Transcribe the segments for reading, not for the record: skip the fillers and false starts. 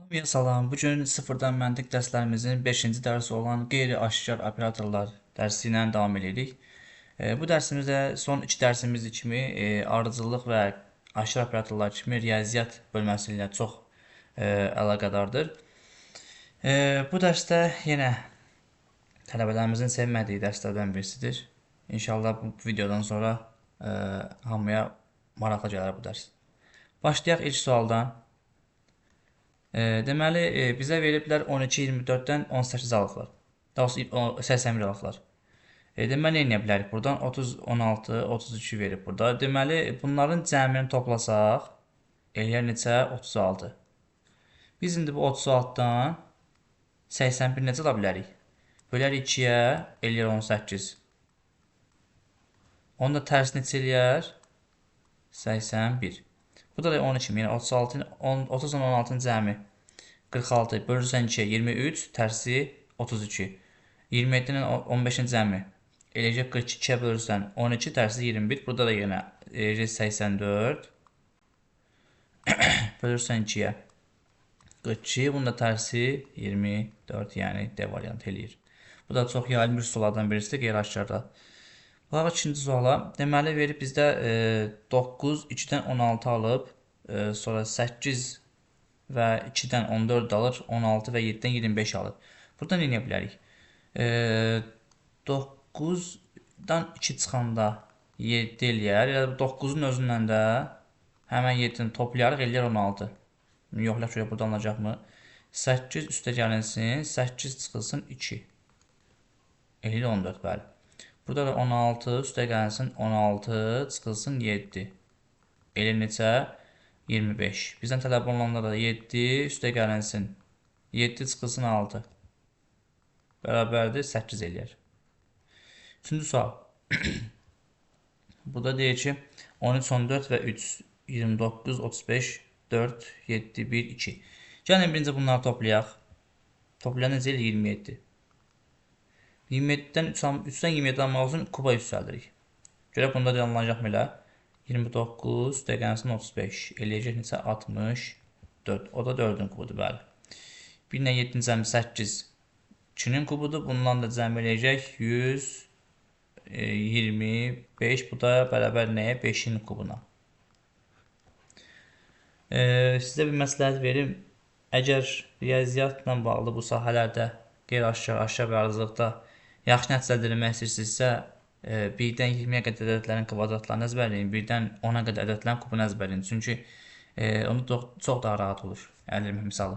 Hamıya salam. Bu gün sıfırdan məntiq dərslərimizin 5-ci dərsi olan qeyri-aşkar operatorlar dərsi ilə davam edirik. Bu dərsimizdə son 2 dərsimiz kimi ardıcıllıq və aşkar operatorlar kimi riyaziyyat bölməsi ilə çox əlaqədardır. Bu dərsdə yenə tələbələrimizin sevmədiyi dərslərdən birisidir. İnşallah bu videodan sonra hamıya maraqlı gələr bu dərs. Başlayaq ilk sualdan. Deməli, bizə veriblər 12, 24-dən 18 alıblar. Daha doğrusu 81 alıblar. Deməli, nə edə bilərik? Buradan 30, 16, 32 verib burada. Deməli, bunların cəmini toplasaq, eləyər neçə? 36. Biz indi bu 36-dan 81 necə ala bilərik? Bölərik 2-yə, eləyər 18. Onu da tərs neçə eləyər? 81. Bu da 12, yəni 36, 30 16-nın cəmi 46 bölürsən 2-yə 23, tərsi 32. 27-nin 15-in cəmi eləcək 42-yə bölürsən 12, tərsi 21. Burada da yenə 84 bölürsən 2-yə 42, bunun da tərsi 24, yəni D variantı eləyir. Bu da çox yayılmış suallardan birisidir qeyri-aşkarda. Baxaq ikinci suala. Deməli verib bizdə 9, 2-dən 16 alıb, sonra 8 və 2-dən 14 alır, 16 və 7-dən 25 alır. Burada nə edə bilərik? 9-dan 2 çıxanda 7 eləyər. 9-un özündən də həmən 7-ni toplayarıq, eləyər 16. Yoxlayaq şöyle burada alınacaqmı? 8 üstə gəlinsin, 8 çıxılsın 2. Eləyir 14, bəli. Burada da 16 üstə gəlsin, 16 çıxılsın 7. Eləyir neçə? 25. Bizdən tələb olunanlar da 7 üstə gəlinsin, 7 çıxılsın 6. Bərabərdir 8 eləyər. Üçüncü sual. Burada deyir ki 13, 14 və 3, 29, 35, 4, 7, 1, 2. Gəlin birinci bunları toplayaq. Toplayan necə eləyir? 27. 27-dən 3-dən 27 almaq üçün kuba yüksəldirik. Görək bunda alınacaqmı elə? 29 dəqiqənsin 35. Eləyəcək neçə? 64. O da 4-ün kubudur, bəli. 1 ilə 7-nin cəmi 8. 2-nin kubudur. Bundan da cəmi eləyəcək 125. Bu da bərabər nəyə? 5-in kubuna. Sizə bir məsləhət verim. Əgər riyaziyyatla bağlı bu sahələrdə qeyri-aşkar, aşkar və ardıcıllıqda yaxşı nəticə əldə etmək istəyirsinizsə, 1-dən 20-yə qədər ədədlərin kvadratlarını əzbərləyin, 1-dən 10-a qədər ədədlərin kubunu əzbərləyin. Çünki onu çox daha rahat olur əldə etmək misalı.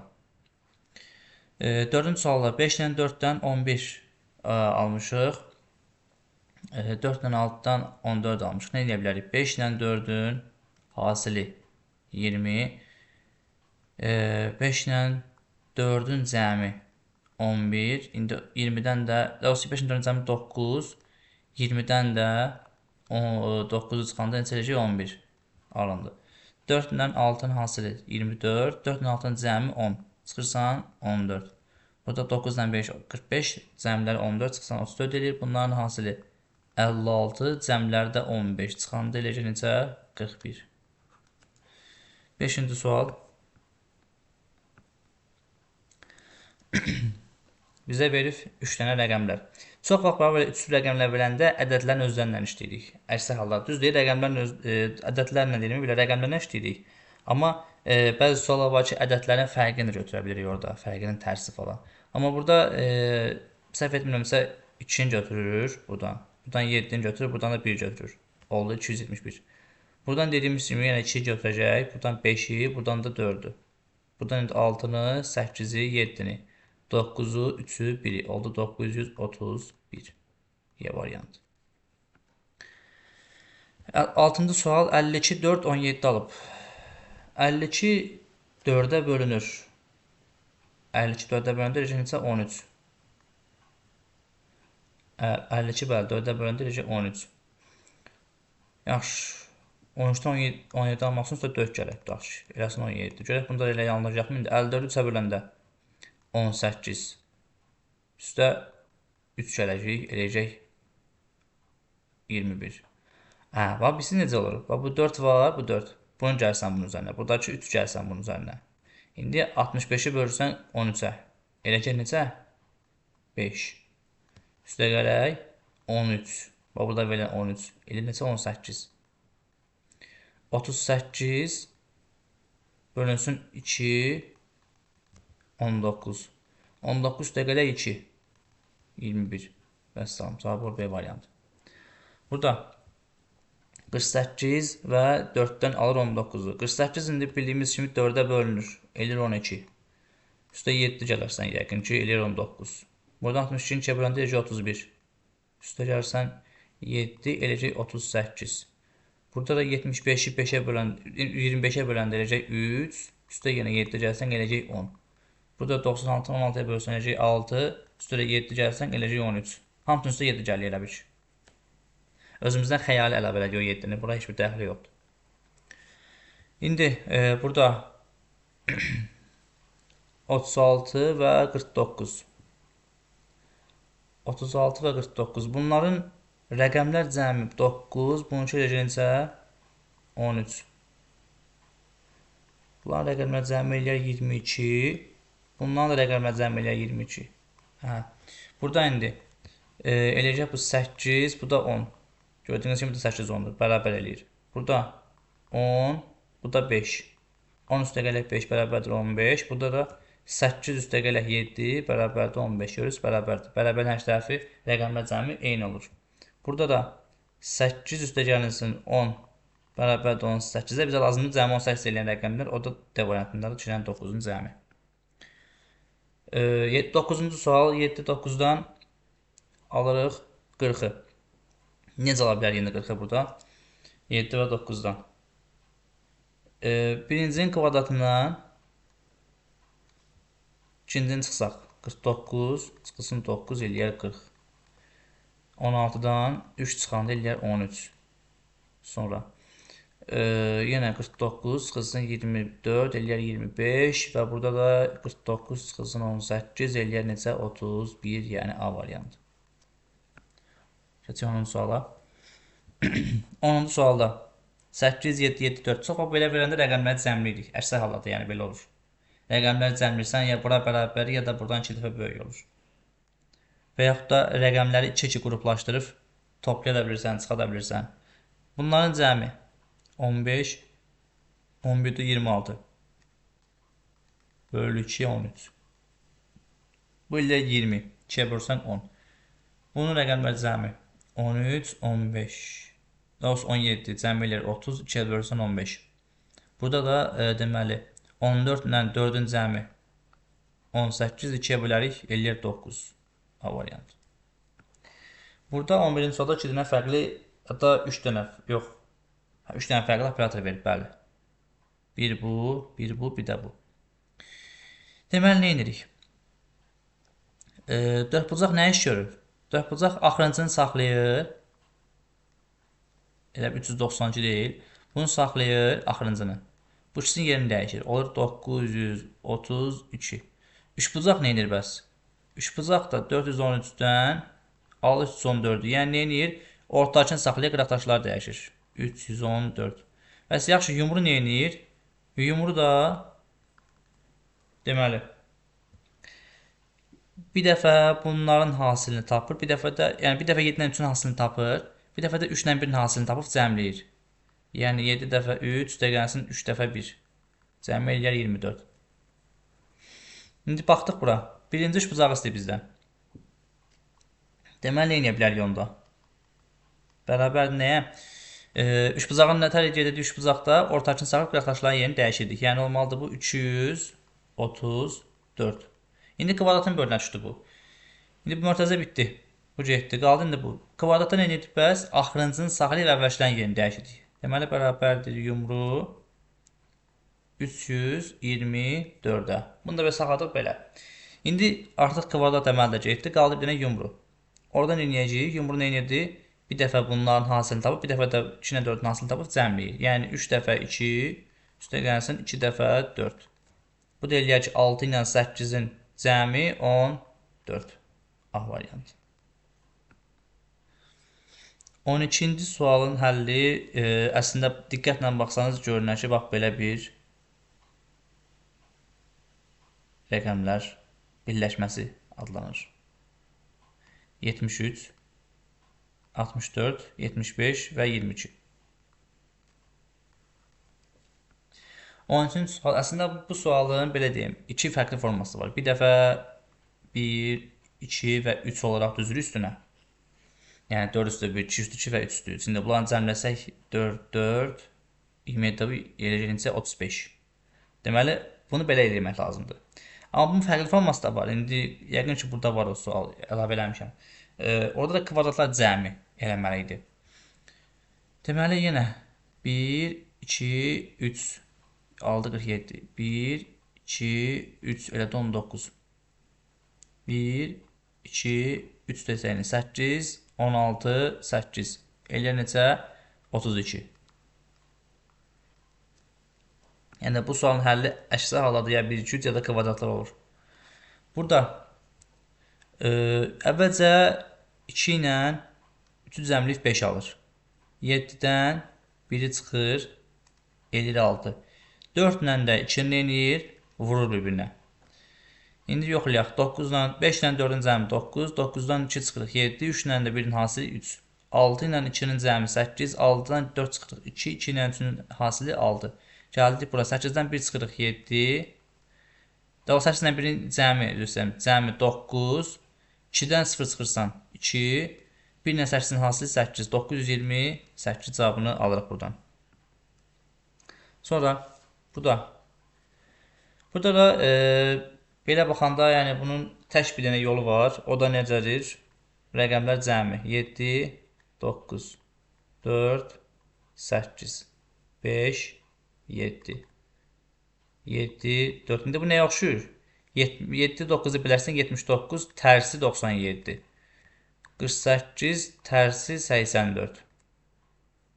4-cü sualda 5 ilə 4-dən 11 almışıq. 4 ilə 6-dan 14 almışıq. Nə edə bilərik? 5 ilə 4-ün hasili 20. 5 ilə 4-ün cəmi 11. İndi 20-dən də 5-in 4-ün cəmi 9. 20-dən də 9-u çıxanda neçə eləyəcək? 11 alındı. 4 ilə 6-nın hasili 24. 4 ilə 6-nın cəmi 10. Çıxırsan 14. Burada 9 ilə 5 45. Cəmləri 14 çıxırsan 34 eləyir. Bunların hasili 56. Cəmləri də 15. Çıxanda eləyəcək neçə? 41. 5-ci sual. Bizə verib 3 dənə rəqəmlər. Çox vaxt belə üçlü rəqəmlər verəndə ədədlərin özlərindən işləyirik. Əksər hallar düzdür, ədədlərlə deyilmir, belə rəqəmlərlə işləyirik. Amma bəzi suallar var ki, ədədlərin fərqini götürə bilirik orada, fərqinin tərsi falan. Amma burada səhv etmirəmsə 2-ni götürür buradan. Buradan 7-ni götürür, buradan da 1 götürür. Oldu 271. Buradan dediyimiz kimi yenə 2-yi götürəcək, buradan 5-i, buradan da 4-ü. Buradan 6-nı, 8-i, 7-ni. 9-u, 3-ü, 1-i. Oldu 931. Y variantı. 6-cı sual 52, 4, 17 alıb. 52 4-ə bölünür. 52 4-ə bölündür, necə 13. 52 bəli 4-ə bölündür, necə 13. Yaxşı. 13-dən 17 almaq üçün 4 gələk. Yaxşı. Eləsin 17. Görək bunda elə yanılacaqmı? İndi 54 3-ə böləndə 18 üstə 3 gələcək, eləyəcək 21. Bax, bilsin necə olur? Bax, bu 4 var, bu 4. Bunu gəlsən bunun üzərinə. Buradakı 3 gəlsən bunun üzərinə. İndi 65-i bölürsən 13-ə. Eləcək necə? 5. Üstə gələk 13. Bax, burada verilən 13. Elə necə 18. 38 bölünsün 2. 19. 19 üstə gələk 2. 21. Vəssalam. Cavab B variantı. Burada 48 və 4-dən alır 19-u. 48 indi bildiyimiz kimi 4-ə bölünür. Eləyir 12. Üstə 7 gələrsən yəqin ki, eləyir 19. Buradan 62-ni 2-yə böləndə eləyəcək 31. Üstə gəlirsən 7, eləyəcək 38. Burada da 75-i 5-ə böləndə, 25-ə böləndə eləyəcək 3. Üstə yenə 7 gəlsən eləyəcək 10. Burada 96-ı 16-ya bölsən eləyəcək 6. Üstə də 7 gəlsən eləyəcək 13. Hamısının üstə 7 gəlir elə bir. Özümüzdən xəyali əlavə elədik o 7-ni. Bura heç bir dəxli yoxdur. İndi burada 36 və 49. 36 və 49. Bunların rəqəmlər cəmi 9. Bununki necə? 13. Bunların rəqəmlər cəmi eləyər 22. Bunların da rəqəmlər cəmi eləyər 22. Burada indi eləyəcək bu 8, bu da 10. Gördüyünüz kimi 8 10-dur. Bərabər eləyir. Burada 10, bu da 5. 10 üstə gələk 5 bərabərdir 15. Burada da 8 üstə gələk 7 bərabərdir 15. Görürsünüz, bərabərdir. Bərabərin hər tərəfi rəqəmlər cəmi eyni olur. Burada da 8 üstə gəlinsin 10 bərabərdir 18-ə. Bizə lazımdır cəmi 18 eləyən rəqəmlər. O da D variantındadır. 2-dən 9-un cəmi. 9-cu sual. 7 9-dan alırıq 40-ı. Necə ala bilər yenə 40-ı burada? 7 və 9-dan. Birincinin kvadratından ikincini çıxsaq. 49 çıxılsın 9 eləyər 40. 16-dan 3 çıxanda eləyər 13. Sonra yenə 49 çıxılsın 24 eləyər 25 və burada da 49 çıxılsın 18 eləyər necə? 31, yəni A variantı. Keçək 10-cu suala. 10-cu sualda 8, 7, 7, 4. Çox belə verəndə rəqəmləri cəmləyirik. Əksər hallarda yəni belə olur. Rəqəmləri cəmlirsən, ya bura bərabər, ya da buradan 2 dəfə böyük olur. Və yaxud da rəqəmləri 2-2 qruplaşdırıb toplaya da bilirsən, çıxa da bilirsən. Bunların cəmi 15, 11, 26. Bölü 2, 13. Bu ilə 20. 2-yə bölsən 10. Bunun rəqəmləri cəmi 13, 15. Daha 17. Cəmi eləyir 30. 2-yə bölsən 15. Burada da deməli 14 ilə 4-ün cəmi 18. 2-yə bölərik. Eləyir 9. A variantı. Burada 11-ci sualda 2 dənə fərqli, hətta 3 dənə, yox. 3 dənə fərqli operator verib, bəli. Bir bu, bir bu, bir də bu. Deməli, nə edirik? Dörtbucaq nə iş görür? Dörtbucaq axırıncını saxlayır. Elə 392 deyil. Bunu saxlayır, axırıncını. Bu ikisinin yerini dəyişir. Olur 932. Üçbucaq nə edir bəs? Üçbucaq da 413-dən alır 314-ü. Yəni nə edir? Ortadakını saxlayır, qıraqdaşları dəyişir. 314. Bəs yaxşı, yumru nə edir? Yumru da deməli bir dəfə bunların hasilini tapır, bir dəfə də, yəni bir dəfə 7 ilə 3-ün hasilini tapır, bir dəfə də 3 ilə 1-in hasilini tapıb cəmləyir. Yəni 7 dəfə 3, dəqiqənsin 3 dəfə 1. Cəmi eləyər 24. İndi baxdıq bura. Birinci üçbucağı istəyir bizdən. Deməli, nə edə bilərik onda? Bərabər nəyə? Üçbucağın nətər gedirdi? Üçbucaqda ortakını saxlayıb qıraqdaşların yerini dəyişirdik. Yəni olmalıdır bu 234. İndi kvadratın bölünüşdür bu. İndi bu mörtəzə bitdi. Bu getdi. Qaldı indi bu. Kvadratda nə edir bəs? Axırıncını saxlayıb əvvəlkilərin yerini dəyişirdik. Deməli, bərabərdir yumru 324-ə. Bunu da belə saxladıq belə. İndi artıq kvadrat əməldə getdi. Qaldı bir dənə yumru. Oradan eləyəcəyik. Yumru nə edirdi? Bir dəfə bunların hasilini tapıb, bir dəfə də 2 ilə 4-ün hasilini tapıb cəmləyir. Yəni 3 dəfə 2, üstə gəlsin 2 dəfə 4. Bu da eləyər ki, 6 ilə 8-in cəmi 14. A variantı. 12-ci sualın həlli əslində diqqətlə baxsanız görünər ki, bax belə bir rəqəmlər birləşməsi adlanır. 73, 64, 75 və 22. 13-cü sual. Əslində bu sualın belə deyim, iki fərqli forması var. Bir dəfə 1, 2 və 3 olaraq düzülür üstünə. Yəni 4 üstü 1, 2 üstü 2 və 3 üstü. Şimdi bunları cəmləsək 4, 4, 27 eləcəyincə 35. Deməli, bunu belə eləmək lazımdır. Amma bunun fərqli forması da var. İndi yəqin ki, burada var o sual, əlavə eləmişəm. Orada da kvadratlar cəmi eləməli idi. Deməli, yenə 1, 2, 3, 6, 47. 1, 2, 3, elə də 19. 1, 2, 3 desəyini 8, 16, 8. Eləyər necə? 32. Yəni bu sualın həlli əksər hallarda ya 1, 2, 3 ya da kvadratlar olur. Burada əvvəlcə 2 ilə 3-ü cəmləyib 5 alır. 7-dən 1-i çıxır, eləyir 6. 4 ilə də 2-ni eləyir, vurur bir-birinə. İndi yoxlayaq. 5 ilə 4-ün cəmi 9, 9-dan 2 çıxırıq 7, 3 ilə də 1-in hasili 3. 6 ilə 2-nin cəmi 8, 6-dan 4 çıxırıq 2, 2 ilə 3-ün hasili 6. Gəldik bura, 8-dən 1 çıxırıq 7. Daha 8 ilə 1-in cəmi 9. 2-dən 0 çıxırsan 2. 1 ilə 8-in hasili 8. 928 cavabını alırıq buradan. Sonra burada da belə baxanda, yəni bunun tək bir dənə yolu var. O da necədir? Rəqəmlər cəmi 7, 9, 4, 8, 5, 7, 7, 4. İndi bu nəyə oxşuyur? 7, 9-u bilərsən 79, tərsi 97. 48, tərsi 84.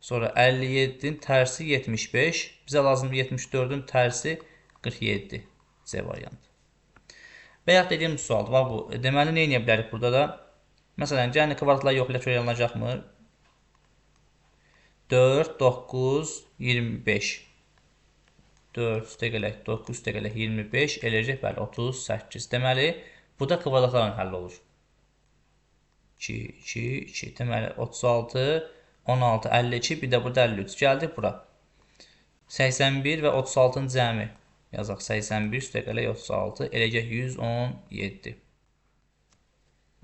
Sonra 57-nin tərsi 75. Bizə lazımdır 74-ün tərsi 47. C variantı. Bayaq dediyim sualdır. Bu. Deməli, nə edə bilərik burada da? Məsələn, gəlin kvadratlar yoxlayaq yanılacaqmı? 4, 9, 25. 4 üstəgələk 9 üstəgələk 25 eləyəcək, bəli, 38. Deməli, bu da kvadratların həlli olur. 2, 2, 2. Deməli, 36, 16, 52, bir də burada 53. Gəldik bura. 81 və 36-ın cəmi. Yazaq 81 üstəgələk 36 eləyəcək 117.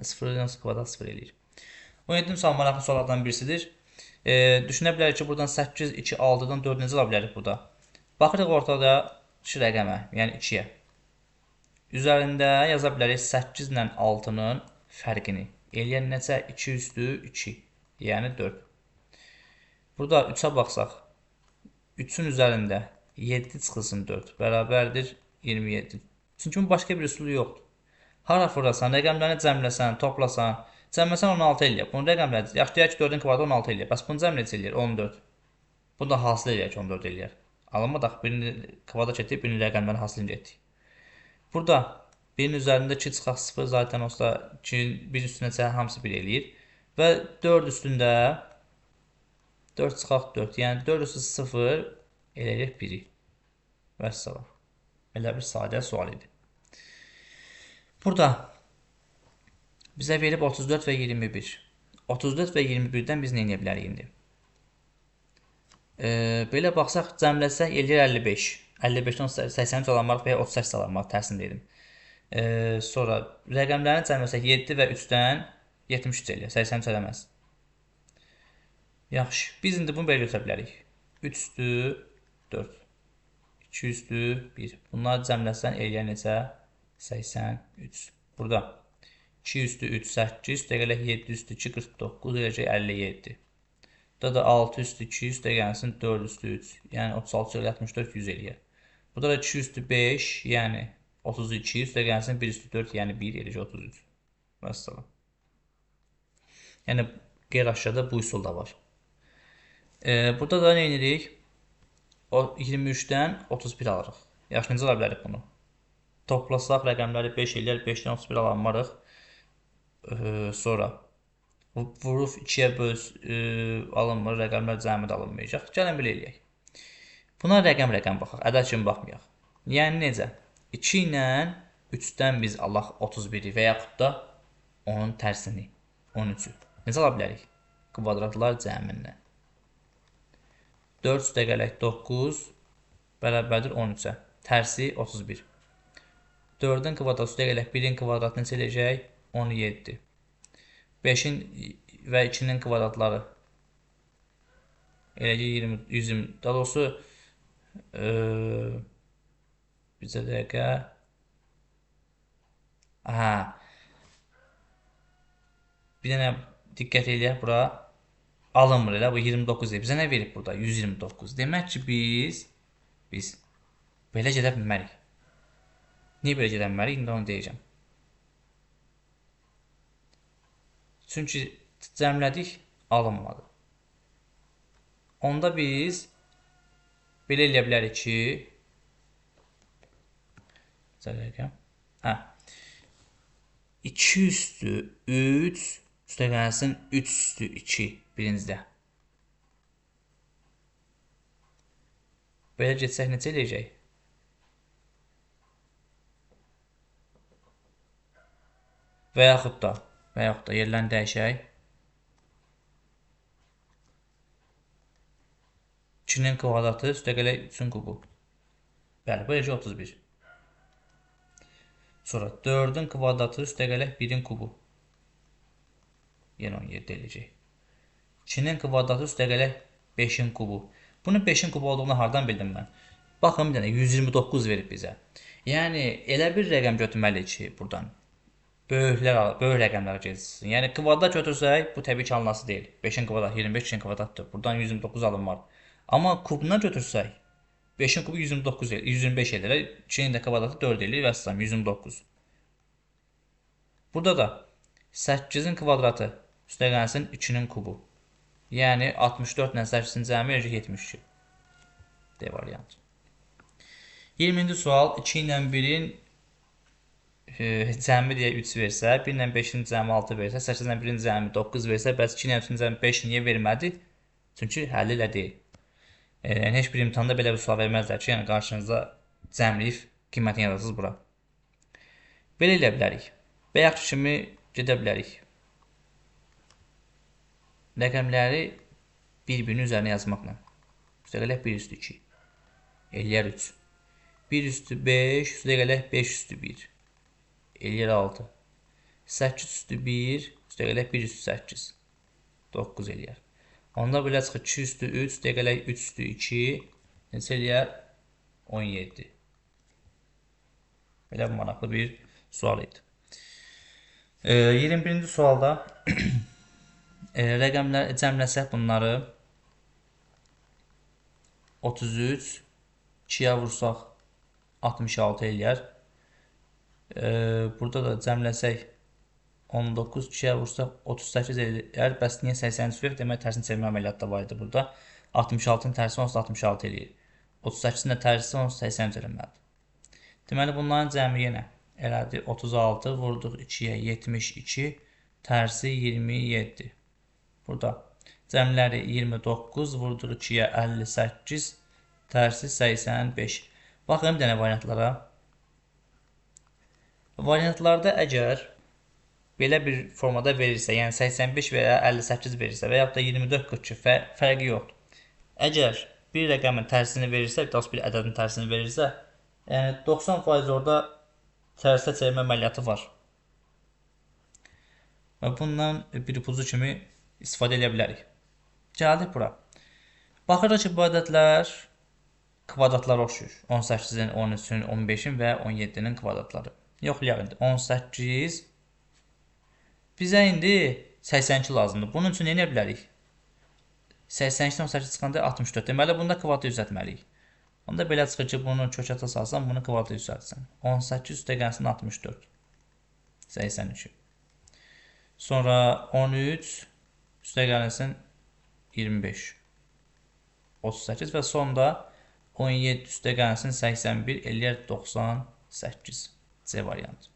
0 kvadrat 0 eləyir. 17-ci sual maraqlı suallardan birisidir. Düşünə bilərik ki, buradan 8, 2, 6-dan 4 necə ala bilərik burada? Baxırıq ortada 2 rəqəmə, yəni 2-yə. Üzərində yaza bilərik 8 ilə 6-nın fərqini. Eləyən necə? 2 üstü 2, yəni 4. Burada 3-ə baxsaq, 3-ün üzərində 7 çıxılsın 4 bərabərdir 27. Çünki bunun başqa bir üsulu yoxdur. Hara fırlasan, rəqəmlərini cəmləsən, toplasan, cəmləsən 16 eləyir. Bunun rəqəmləri, yaxşı deyək ki, 4-ün kvadratı 16 eləyir. Bəs bunu cəmlə necə eləyir? 14. Bunu da hasil eləyək ki, 14 eləyir. Alınmadaq, birini kvadrat etdik, birini rəqəmlərin hasilini etdik. Burada birinin üzərində 2 çıxaq 0 zaten olsa 1 üstünə çəkə hamısı 1 eləyir. Və 4 üstündə 4 çıxaq 4, yəni 4 üstü 0 eləyək 1-i. Vəssalam. Elə bir sadə sual idi. Burada bizə verib 34 və 21. 34 və 21-dən biz nə edə bilərik indi? Belə baxsaq, cəmləsək eləyir 55. 55-dən 83 alanmaq və ya 38 alanmaq, tərsini dedim. Sonra rəqəmlərini cəmləsək 7 və 3-dən 73 eləyir, 83 eləməz. Yaxşı, biz indi bunu belə götürə bilərik. 3 üstü 4. 2 üstü 1. Bunları cəmləsən eləyər necə? 83. Burada 2 üstü 3, 8, üstəgələk 7 üstü 2, 49, eləcək 57. Burada da 6 üstü 2, üstəgəlsin 4 üstü 3, yəni 36, 64, 100 eləyər. Burada da 2 üstü 5, yəni 32, üstəgəlsin 1 üstü 4, yəni 1 eləcək 33. Vəssalam. Yəni, qeyri-aşağıda bu üsul da var. Burada da nə edirik? 23-dən 31 alırıq. Yaxşı, necə ala bilərik bunu? Toplasaq rəqəmləri 5 eləyər, 5-dən 31 alanmarıq. Sonra vuruf 2-yə alınmır, rəqəmlər cəmi də alınmayacaq. Gəlin belə eləyək. Buna rəqəm baxaq, ədəd kimi baxmayaq. Yəni necə? 2 ilə 3-dən biz alaq 31-i və yaxud da onun tərsini, 13-ü. Necə ala bilərik? Kvadratlar cəmindən. 4 üstə gələk 9 bərabərdir 13-ə. Tərsi 31. 4-ün kvadratı üstə gələk 1-in kvadratını necə eləyəcək? 17. 5-in və 2-nin kvadratları eləcək 120. Daha doğrusu bizə dəqiqə bir dənə diqqət eləyək bura. Alınmır elə, bu 29 deyil. Bizə nə verib burada? 129. Demək ki, biz belə gedə bilmərik. Niyə belə gedə bilmərik? İndi onu deyəcəm. Çünki cəmlədik, alınmadı. Onda biz belə eləyə bilərik ki, 2 üstü 3 üstə gəlsin 3 üstü 2 birincidə. Belə getsək necə eləyəcək? Və yaxud da yerlərini dəyişək. 2-nin kvadratı üstə gələk 3-ün kubu. Bəli, bu eləcək 31. Sonra 4-ün kvadratı üstə gələk 1-in kubu. Yenə 17 eləyəcək. 2-nin kvadratı üstə gələk 5-in kubu. Bunun 5-in kubu olduğunu hardan bildim mən? Baxın bir dənə 129 verib bizə. Yəni elə bir rəqəm götürməliyik ki, buradan böyük rəqəmlər keçsin. Yəni kvadrat götürsək, bu təbii ki alınası deyil. 5-in kvadratı 25, 2-in kvadratdır. Buradan 129 alınmır. Amma kubuna götürsək, 5-in kubu 129 edir, 125 edir. 2-nin də kvadratı 4 edir və s. 129. Burada da 8-in kvadratı üstə gəlsin 2-nin kubu. Yəni 64 ilə 8-in cəmi eləcək 72. D variantı. 20-ci sual 2 ilə 1-in cəmi deyə 3 versə, 1 ilə 5-in cəmi 6 versə, 8 ilə 1-in cəmi 9 versə, bəs 2 ilə 3-in cəmi 5 niyə vermədi? Çünki həll elə deyil. Yəni heç bir imtahanda belə bir sual verməzlər ki, yəni qarşınızda cəmləyib qiymətini yazarsınız bura. Belə elə bilərik. Bayaq kimi gedə bilərik. Rəqəmləri bir-birinin üzərinə yazmaqla. Üstə gələk 1 üstü 2. Eləyər 3. 1 üstü 5, üstə gələk 5 üstü 1. Eləyər 6. 8 üstü 1, üstə gələk 1 üstü 8. 9 eləyər. Onda belə çıxır 2 üstü 3, üstə gələk 3 üstü 2. Neçə eləyər? 17. Belə maraqlı bir sual idi. 21-ci sualda rəqəmlər cəmləsək bunları 33 2-yə vursaq 66 eləyər. Burada da cəmləsək 19 2-yə vursaq 38 eləyər. Bəs niyə 83 verir? Demək tərsini çevirmə əməliyyatı da var idi burada. 66-ın tərsi onsuz 66 eləyir. 38-in də tərsi onsuz 83 eləməlidir. Deməli bunların cəmi yenə elədi 36 vurduq 2-yə 72 tərsi 27. Burada cəmləri 29 vurduq 2-yə 58 tərsi 85. Baxın bir dənə variantlara. Variantlarda əgər belə bir formada verirsə, yəni 85 və ya 58 verirsə və yaxud da 24-42 fərqi yoxdur. Əgər bir rəqəmin tərsini verirsə, bir ədədin tərsini verirsə, yəni 90% orada tərsə çevirmə əməliyyatı var. Və bundan bir ipucu kimi istifadə edə bilərik. Gəldik bura. Baxırıq ki, bu ədədlər kvadratlara oxşuyur. 18-in, 13-ün, 15-in və 17-nin kvadratları. Yoxlayaq indi. 18 bizə indi 82 lazımdır. Bunun üçün nə edə bilərik? 82-dən 18 çıxanda 64. Deməli, bunda kvadratı düzəltməliyik. Onda belə çıxır ki, bunu kökətə salsan, bunu kvadratı düzəltsən. 18 üstə gəlsin 64. 82. Sonra 13 üstə gəlsin 25. 38 və sonda 17 üstə gəlsin 81 eləyər 98. C variantı.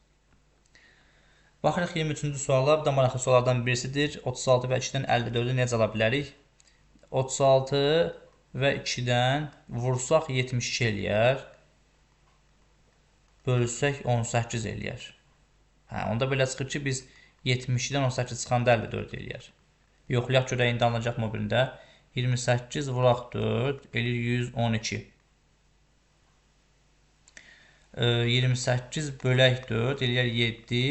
Baxırıq 23-cü suallar. Bu da maraqlı suallardan birisidir. 36 və 2-dən 54-ü necə ala bilərik? 36 və 2-dən vursaq 72 eləyər. bölsək 18 eləyər. Onda belə çıxır ki, biz 72-dən 18 çıxanda 54 eləyər. Yoxlayaq görək indi alınacaq mı birində. 28 vuraq 4 eləyir 112. 28 bölək 4 eləyər 7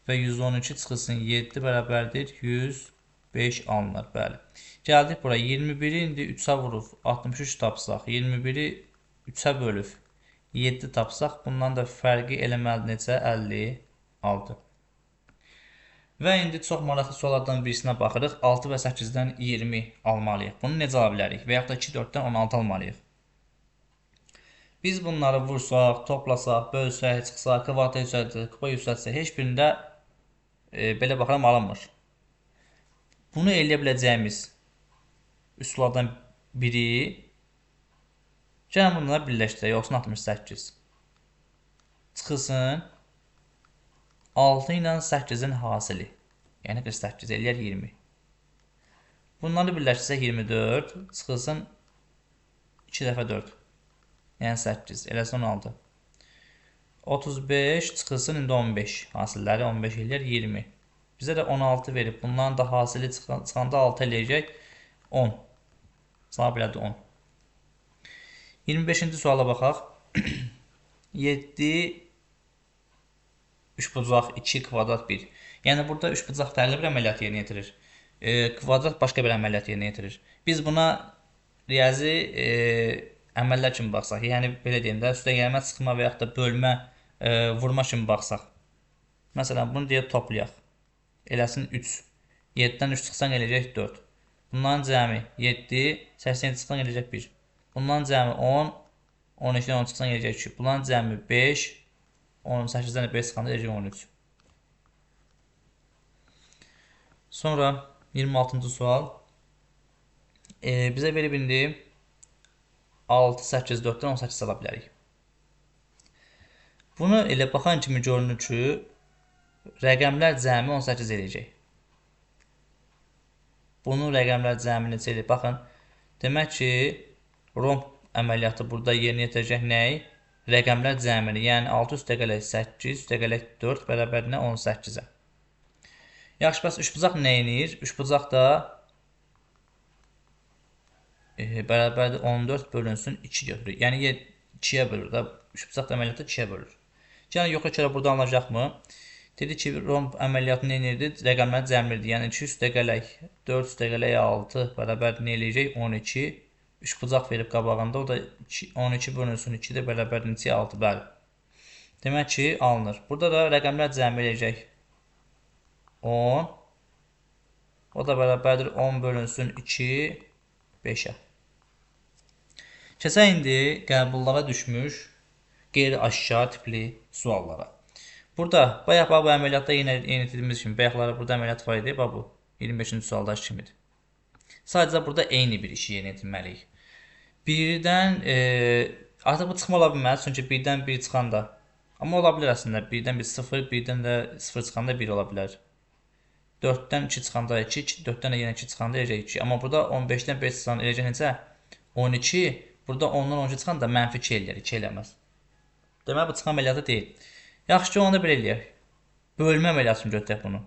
və 112 çıxılsın 7 bərabərdir 105 alınır. Bəli. Gəldik bura 21-i indi 3-ə vurub 63 tapsaq, 21-i 3-ə bölüb 7 tapsaq, bundan da fərqi eləməli necə 56. Və indi çox maraqlı suallardan birisinə baxırıq. 6 və 8-dən 20 almalıyıq. Bunu necə ala bilərik? Və yaxud da 2, 4-dən 16 almalıyıq. Biz bunları vursaq, toplasaq, bölsək, çıxsaq, kvadrat yüksəltsək, kupa yüksəltsək, heç birində belə baxıram alınmır. Bunu eləyə biləcəyimiz üsullardan biri gəlin bunları birləşdirək. Olsun 68. Çıxılsın 6 ilə 8-in hasili. Yəni 48 eləyər 20. Bunları birləşdirsək 24. Çıxılsın 2 dəfə 4. Yəni 8. Eləsin 16. 35 çıxılsın indi 15. Hasilləri 15 eləyər 20. Bizə də 16 verib. Bunların da hasili çıxanda 6 eləyəcək 10. Cavab elədi 10. 25-ci suala baxaq. 7 3bucaq 2 kvadrat 1. Yəni burada 3bucaq fərqli bir əməliyyat yerinə yetirir. Kvadrat başqa bir əməliyyat yerinə yetirir. Biz buna riyazi əməllər kimi baxsaq, yəni belə deyim də, üstəgəlmə, çıxma və yaxud da bölmə, vurma kimi baxsaq. Məsələn, bunu deyə toplayaq. Eləsin 3. 7-dən 3 çıxsan eləyəcək 4. Bunların cəmi 7, 80 çıxsan eləyəcək 1. Bunların cəmi 10, 12-dən 10 çıxsan eləyəcək 2. Bunların cəmi 5, 18-dən 5 çıxanda eləyəcək 13. Sonra 26-cı sual. Bizə verib indi 6, 8, 4-dən 18 ala bilərik. Bunu elə baxan kimi görünür ki, rəqəmlər cəmi 18 eləyəcək. Bunun rəqəmlər cəmi necə eləyir? Baxın, demək ki, romb əməliyyatı burada yerinə yetirəcək nəyi? Rəqəmlər cəmini, yəni 6 üstəgələk 8, üstəgələk 4 bərabərinə 18-ə. Yaxşı, bəs üçbucaq nə edir? Üçbucaq da bərabərdir 14 bölünsün 2 götürür. Yəni 2-yə bölür da. Üçbucaq əməliyyatı 2-yə bölür. Yəni yoxa görə burada alınacaqmı? Dedi ki, romb əməliyyatı nə edirdi? Rəqəmlər cəmlidir. Yəni 2 üstəgələk 4 üstəgələk 6 bərabərdir nə eləyəcək? 12. Üçbucaq verib qabağında, o da 12 bölünsün 2 də bərabər neçə 6, bəli. Demək ki, alınır. Burada da rəqəmlər cəmi eləyəcək 10. O da bərabərdir 10 bölünsün 2, 5-ə. Keçək indi qəbullara düşmüş qeyri-aşkar tipli suallara. Burada, bayaq bu əməliyyatda yenə etdiyimiz kimi, bayaqlara burada əməliyyat var idi, bu 25-ci sualdakı kimidir. Sadəcə burada eyni bir işi yerinə yetirməliyik. Birdən, artıq bu çıxma ola bilməz, çünki birdən 1 çıxanda. Amma ola bilər əslində, birdən 1 0, birdən də 0 çıxanda 1 ola bilər. 4-dən 2 çıxanda 2, 4-dən də yenə 2 çıxanda eləcək 2. Amma burada 15-dən 5 çıxanda eləcək necə? 12, burada 10-dan 12 çıxanda mənfi 2 eləyər, 2 eləməz. Demək, bu çıxma əməliyyatı deyil. Yaxşı ki, onu da belə eləyək. Bölmə əməliyyatını götürək bunu.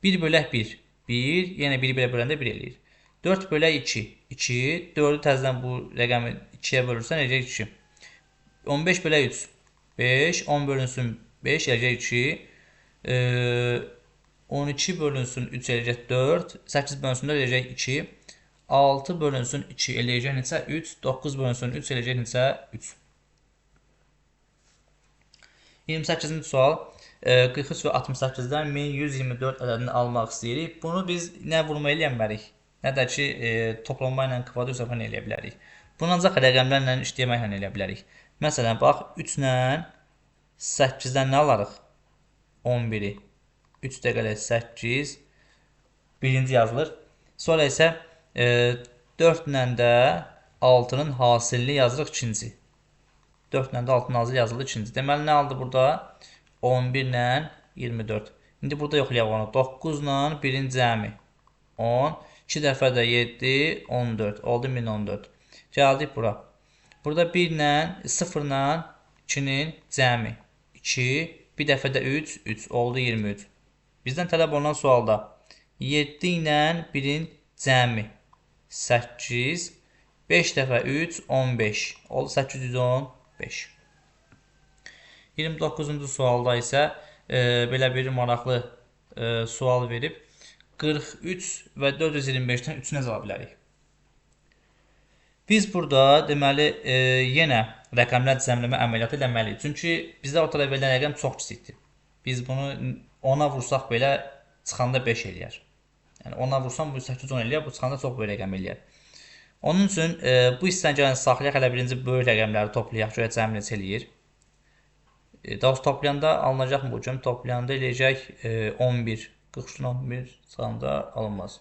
1 bölək 1. 1, yenə 1 belə böləndə 1 eləyir. 4 bölək 2. 2, 4-ü təzədən bu rəqəmi 2-yə bölürsən, eləyəcək 2. 15 bölək 3. 5, 10 bölünsün 5, eləyəcək 2. 12 bölünsün 3, eləyəcək 4. 8 bölünsün 4, eləyəcək 2. 6 bölünsün 2, eləyəcək neçə? 3. 9 bölünsün 3, eləyəcək neçə? 3. 28-ci sual. 43 və 68-dən 1124 ədədini almaq istəyirik. Bunu biz nə vurma eləyənmərik, nə də ki, toplanma ilə kvadrat hesabını eləyə bilərik. Bunu ancaq rəqəmlərlə işləyəməklə eləyə bilərik. Məsələn, bax, 3 ilə 8-dən nə alarıq? 11-i. 3 dəqiqələ 8, birinci yazılır. Sonra isə 4 ilə də 6-nın hasilini yazırıq ikinci. 4 ilə də 6-nın hasilini yazılır ikinci. Deməli, nə aldı burada? 11 ilə 24. İndi burada yoxlayaq onu. 9 ilə 1-in cəmi 10. 2 dəfə də 7, 14. Oldu 1014. Gəldik bura. Burada 1 ilə 0 ilə 2-nin cəmi 2, bir dəfə də 3, 3 oldu 23. Bizdən tələb olunan sualda 7 ilə 1-in cəmi 8, 5 dəfə 3, 15 oldu 815. 29-cu sualda isə belə bir maraqlı sual verib 43 və 425-dən 3-ünə cavab bilərik. Biz burada deməli yenə rəqəmlər düzənləmə əməliyyatı eləməliyik. Çünki bizdə ortada verilən rəqəm çox kiçikdir. Biz bunu 10-a vursaq belə çıxanda 5 eləyər. Yəni 10-a vursam bu 810 eləyər, bu çıxanda çox böyük rəqəm eləyər. Onun üçün bu hissəni gəlin saxlayaq, hələ birinci böyük rəqəmləri toplayaq, görə cəmi neçə eləyir. Daha doğrusu toplayanda alınacaq mı bu cəm? Toplayanda eləyəcək 11. 43-dən 11 çıxanda alınmaz.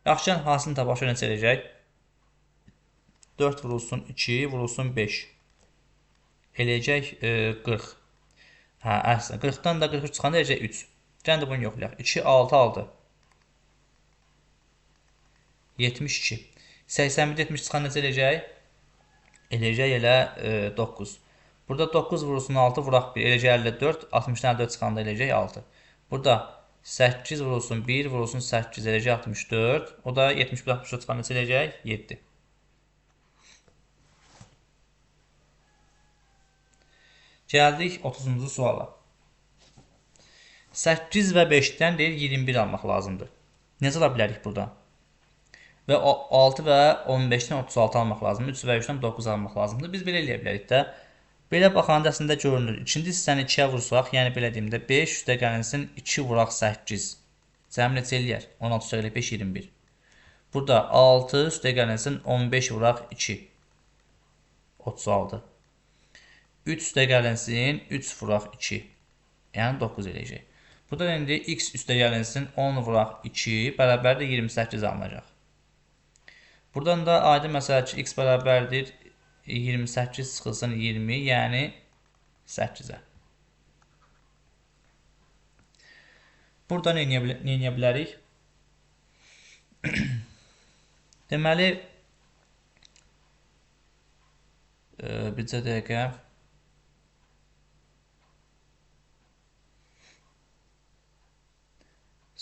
Yaxşı, gəlin hasilini tapaq, neçə eləyəcək? 4 vurulsun 2, vurulsun 5. Eləyəcək 40. Hə, əslən. 40-dan da 43 çıxanda eləyəcək 3. Gəlin də bunu yoxlayaq. 2, 6, 6. 72. 81, 70 çıxanda necə eləyəcək? Eləyəcək elə 9. Burada 9 vurulsun 6, vuraq 1. Eləyəcək 54. 60-dan 54 çıxanda eləyəcək 6. Burada 8 vurulsun 1, vurulsun 8. Eləyəcək 64. O da 71, 64 çıxanda necə eləyəcək? 7. Gəldik 30-cu suala. 8 və 5-dən deyir 21 almaq lazımdır. Necə ala bilərik burada? Və 6 və 15-dən 36 almaq lazımdır. 3 və 3-dən 9 almaq lazımdır. Biz belə eləyə bilərik də. Belə baxanda əslində görünür. İkinci hissəni 2-yə vursaq, yəni belə deyim də 5 üstə gəlinsin 2 vuraq 8. Cəmi neçə eləyər? 16 üstə gələk 5, 21. Burada 6 üstə gəlinsin 15 vuraq 2. 36. 3 üstə gəlinsin 3 vuraq 2. Yəni 9 eləyəcək. Burada indi x üstə gəlinsin 10 vuraq 2 bərabərdir 28 alınacaq. Buradan da aydın məsələ ki, x bərabərdir 28 çıxılsın 20, yəni 8-ə. Burada nə edə bilərik? Deməli, bircə dəqiqə.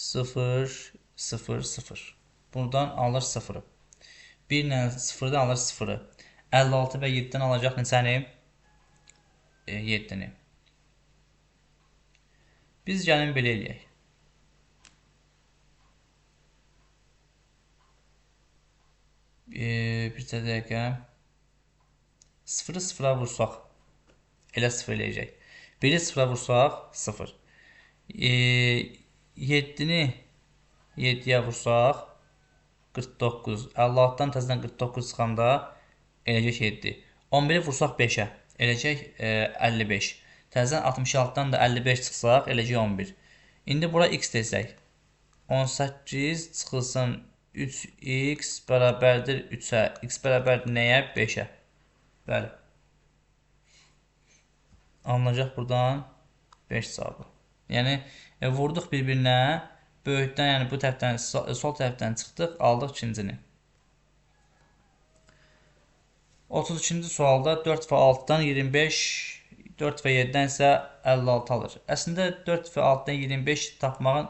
Sıfır, sıfır, sıfır. Buradan alır sıfırı. 1 ilə 0-dan alır 0-ı. 56 və 7-dən alacaq neçəni? 7-ni. Biz gəlin belə eləyək. Bircə dəqiqə. 0-ı 0-a vursaq. Elə 0 eləyəcək. 1-i 0-a vursaq 0. 7-ni 7-yə vursaq 49. 56-dan təzədən 49 çıxanda eləyəcək 7. 11-i vursaq 5-ə eləyəcək 55. Təzədən 66-dan da 55 çıxsaq eləyəcək 11. İndi bura x desək 18 çıxılsın 3x bərabərdir 3-ə. X bərabərdir nəyə? 5-ə. Bəli. Alınacaq buradan 5 cavabı. Yəni vurduq bir-birinə, böyükdən, yəni bu tərəfdən, sol tərəfdən çıxdıq, aldıq ikincini. 32-ci sualda 4 və 6-dan 25, 4 və 7-dən isə 56 alır. Əslində 4 və 6-dan 25 tapmağın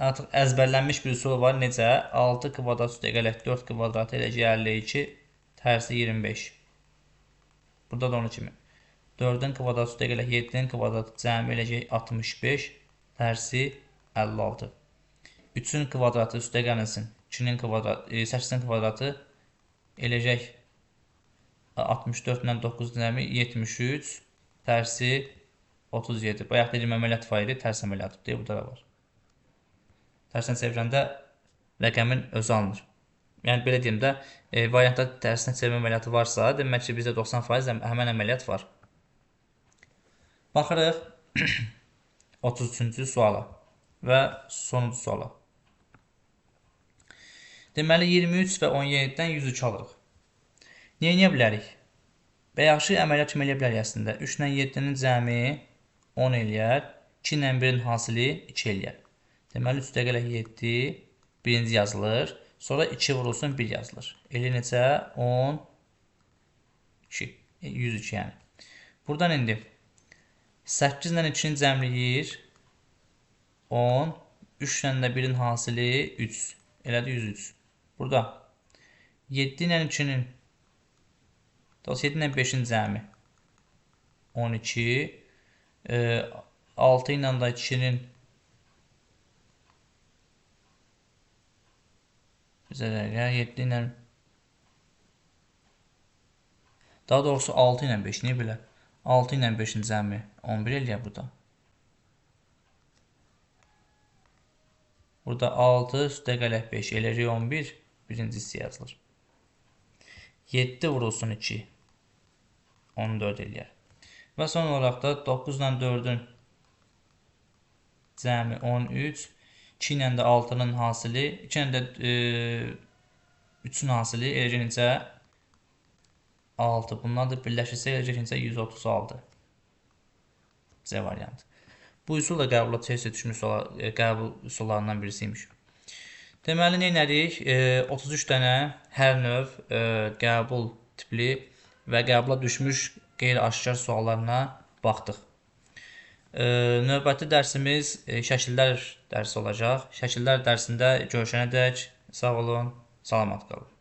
artıq əzbərlənmiş bir üsulu var. Necə? 6 kvadrat üstə gələk 4 kvadrat eləcək 52, tərsi 25. Burada da onun kimi. 4-ün kvadrat üstə gələk 7-nin kvadratı cəmi eləcək 65, tərsi 56. 3-ün kvadratı üstə gəlinsin 2-nin kvadratı, 8-in kvadratı eləcək 64 ilə 9 cəmi 73, tərsi 37. Bayaq dediyim əməliyyat fayili tərs əməliyyatıdır. Burada da var. Tərsinə çevirəndə rəqəmin özü alınır. Yəni belə deyim də, variantda tərsinə çevirmə əməliyyatı varsa, demək ki, bizdə 90% həmən əməliyyat var. Baxırıq 33-cü suala və sonuncu suala. Deməli, 23 və 17-dən 103 alırıq. Nə edə bilərik? Yaxşı əməliyyat kimi eləyə bilərik əslində. 3 ilə 7-nin cəmi 10 eləyər, 2 ilə 1-in hasili 2 eləyər. Deməli, üstə gələk 7, birinci yazılır, sonra 2 vurulsun 1 yazılır. Elə necə? 10, 2, 102 yəni. Buradan indi 8 ilə 2-ni cəmləyir 10, 3 ilə də 1-in hasili 3. Elədi 103. Burada 7 ilə 2-nin 7 ilə 5-in cəmi 12. 6 ilə də 2-nin bizə dəqiqə 7 ilə daha doğrusu 6 ilə 5 niyə belə? 6 ilə 5-in cəmi 11 eləyər burada. Burada 6 üstə gələk 5 elərik 11. Birinci hissə yazılır. 7 vurulsun 2. 14 eləyər. Və son olaraq da 9 ilə 4-ün cəmi 13. 2 ilə də 6-nın hasili. 2 ilə də 3-ün hasili eləcəkcə 6. Bunlar da birləşirsə eləcəkcə 136. C variantı. Bu üsul da qəbula test etmiş qəbul üsullarından birisiymiş. Deməli, nə edirik? 33 dənə hər növ qəbul tipli və qəbula düşmüş qeyri-aşkar suallarına baxdıq. Növbəti dərsimiz şəkillər dərsi olacaq. Şəkillər dərsində görüşənədək sağ olun, salamat qalın.